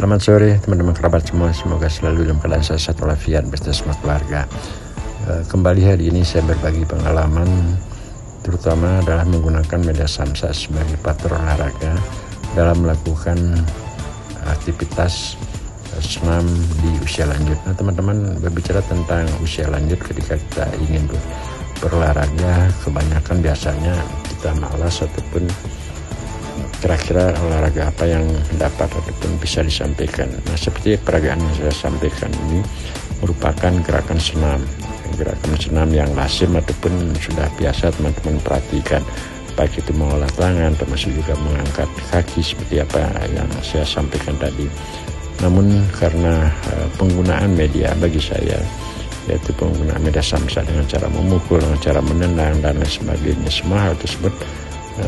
Selamat sore teman-teman kerabat semua, semoga selalu dalam keadaan sehat walafiat beserta semua keluarga. Kembali hari ini saya berbagi pengalaman, terutama adalah menggunakan media samsa sebagai partner olahraga dalam melakukan aktivitas senam di usia lanjut. Nah teman-teman, berbicara tentang usia lanjut, ketika kita ingin berolahraga, kebanyakan biasanya kita malas ataupun kira-kira olahraga apa yang dapat ataupun bisa disampaikan. Nah seperti peragaan yang saya sampaikan ini merupakan gerakan senam yang lazim ataupun sudah biasa teman-teman perhatikan, baik itu mengolah tangan termasuk juga mengangkat kaki seperti apa yang saya sampaikan tadi. Namun karena penggunaan media bagi saya, yaitu penggunaan media samsa dengan cara memukul, dengan cara menendang dan lain sebagainya, semua hal tersebut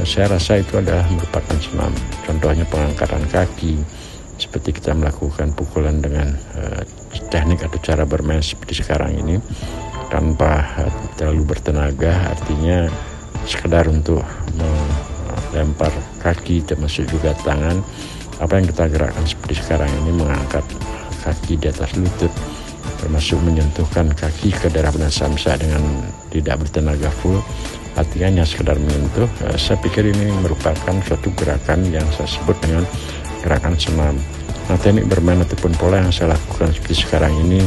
saya rasa itu adalah merupakan senam. Contohnya pengangkatan kaki, seperti kita melakukan pukulan dengan teknik atau cara bermain seperti sekarang ini tanpa terlalu bertenaga, artinya sekedar untuk melempar kaki termasuk juga tangan. Apa yang kita gerakkan seperti sekarang ini, mengangkat kaki di atas lutut termasuk menyentuhkan kaki ke daerah benar samsa dengan tidak bertenaga full, artinya hanya sekedar menyentuh. Saya pikir ini merupakan suatu gerakan yang saya sebut dengan gerakan senam. Nah teknik bermain ataupun pola yang saya lakukan seperti sekarang ini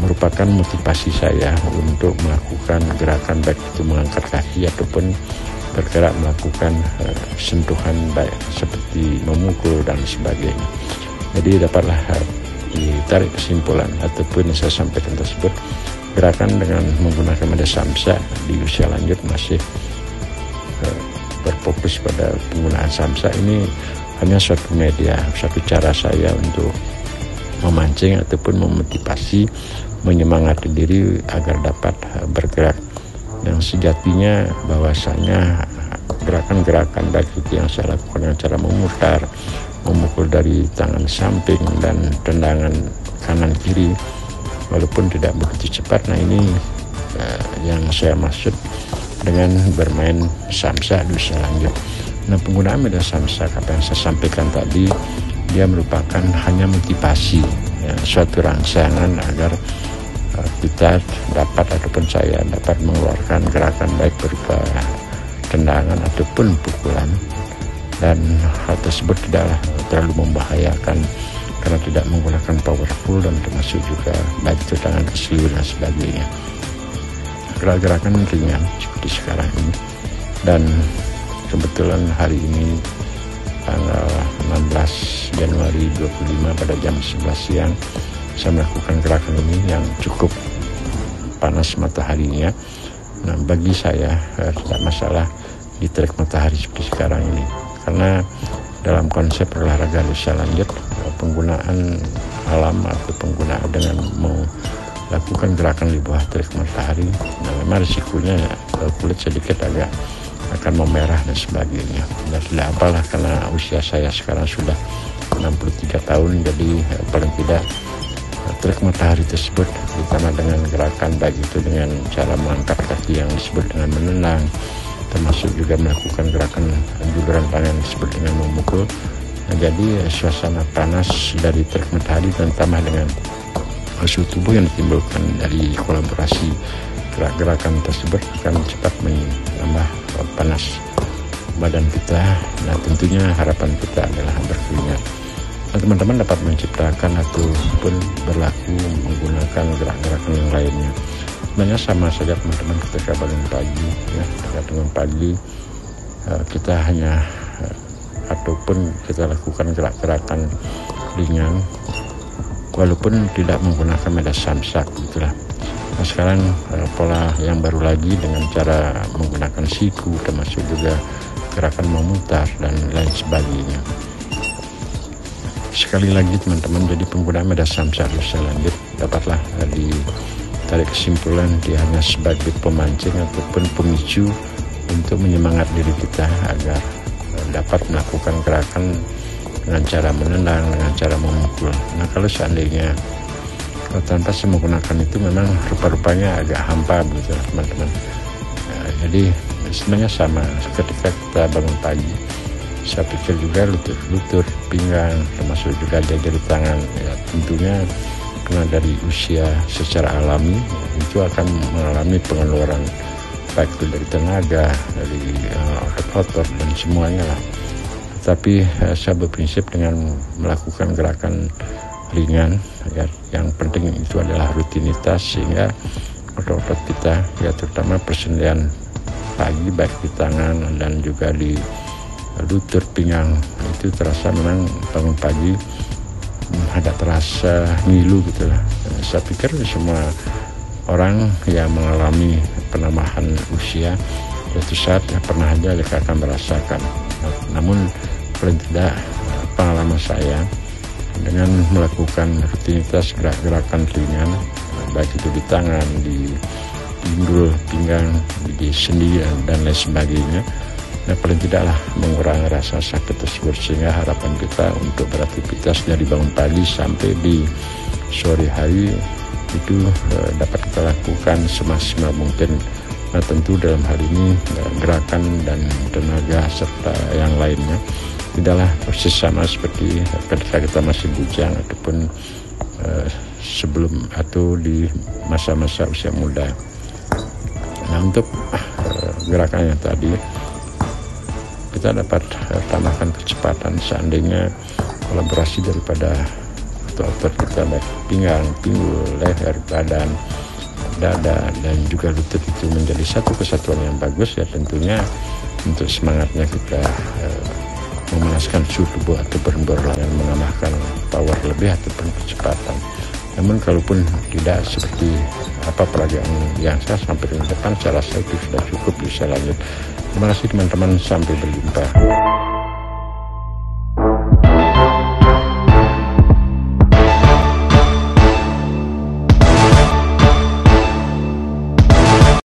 merupakan motivasi saya untuk melakukan gerakan baik itu mengangkat kaki ataupun bergerak melakukan sentuhan baik seperti memukul dan sebagainya. Jadi dapatlah ditarik kesimpulan ataupun yang saya sampaikan tersebut, gerakan dengan menggunakan media samsa di usia lanjut masih berfokus pada penggunaan samsa ini hanya suatu media, suatu cara saya untuk memancing ataupun memotivasi, menyemangati diri agar dapat bergerak. Yang sejatinya bahwasanya gerakan-gerakan baik itu yang saya lakukan dengan cara memutar, memukul dari tangan samping dan tendangan kanan kiri walaupun tidak begitu cepat. Nah ini yang saya maksud dengan bermain samsa di usia lanjut. Nah penggunaan media samsa, apa yang saya sampaikan tadi, dia merupakan hanya motivasi, ya, suatu rangsangan agar kita dapat ataupun saya dapat mengeluarkan gerakan baik berupa tendangan ataupun pukulan, dan hal tersebut tidaklah terlalu membahayakan karena tidak menggunakan powerful dan termasuk juga baik itu tangan ke seluruh dan sebagainya. Gerakan ringan seperti sekarang ini, dan kebetulan hari ini tanggal 16 Januari 25 pada jam 11 siang saya melakukan gerakan ini yang cukup panas mataharinya. Nah bagi saya tidak masalah di terik matahari seperti sekarang ini, karena dalam konsep olahraga usia lanjut penggunaan alam atau penggunaan dengan melakukan gerakan di bawah terik matahari, nah memang risikonya kulit sedikit agak akan memerah dan sebagainya. Dan tidak apalah, karena usia saya sekarang sudah 63 tahun, jadi paling tidak terik matahari tersebut ditambah dengan gerakan baik itu dengan cara mengangkat kaki yang disebut dengan menendang, termasuk juga melakukan gerakan juluran tangan yang disebut dengan memukul. Nah, jadi suasana panas dari terik matahari dan tambah dengan suhu tubuh yang ditimbulkan dari kolaborasi gerakan tersebut akan cepat menambah panas badan kita. Nah tentunya harapan kita adalah berkeringat. Nah, teman-teman dapat menciptakan ataupun berlaku menggunakan gerak-gerakan yang lainnya. Sebenarnya sama saja teman-teman ketika bangun pagi, ya, ketika bangun pagi kita hanya ataupun kita lakukan gerak-gerakan ringan walaupun tidak menggunakan media samsa, gitulah. Nah sekarang pola yang baru lagi dengan cara menggunakan siku termasuk juga gerakan memutar dan lain sebagainya. Sekali lagi teman-teman, jadi penggunaan media samsa di usia lanjut dapatlah ditarik kesimpulan dia hanya sebagai pemancing ataupun pemicu untuk menyemangat diri kita agar dapat melakukan gerakan dengan cara menendang, dengan cara memukul. Nah kalau seandainya tanpa saya menggunakan itu memang rupa-rupanya agak hampa begitu teman-teman. Jadi sebenarnya sama ketika kita bangun pagi, saya pikir juga lutut, pinggang, termasuk juga jari tangan. Ya, tentunya karena dari usia secara alami itu akan mengalami pengeluaran baik itu dari tenaga, dari otot-otot dan semuanya lah. Tapi saya berprinsip dengan melakukan gerakan ringan, ya, yang penting itu adalah rutinitas sehingga otot-otot kita, ya terutama persendian pagi baik di tangan dan juga di lutut, pinggang itu terasa memang bangun pagi ada terasa ngilu gitu lah. Saya pikir semua orang yang mengalami penambahan usia suatu saat pernah aja mereka akan merasakan. Namun paling tidak pengalaman saya dengan melakukan rutinitas gerakan ringan baik itu di tangan, di pinggul, pinggang, di sendi dan lain sebagainya, nah paling tidaklah mengurangi rasa sakit tersebut, sehingga harapan kita untuk beraktivitas dari bangun pagi sampai di sore hari itu dapat kita lakukan semaksimal mungkin. Nah tentu dalam hal ini gerakan dan tenaga serta yang lainnya tidaklah persis sama seperti ketika kita masih bujang ataupun sebelum atau di masa-masa usia muda. Nah untuk gerakan yang tadi kita dapat tambahkan kecepatan seandainya kolaborasi daripada otot kita baik pinggang, pinggul, leher, badan, dada dan juga lutut itu menjadi satu kesatuan yang bagus, ya tentunya untuk semangatnya kita memanaskan suhu tubuh ataupun berlarian, menambahkan power lebih ataupun kecepatan. Namun kalaupun tidak seperti peragaan yang saya sampaikan depan, saya rasa itu sudah cukup bisa lanjut. Terima kasih teman-teman, sampai berjumpa.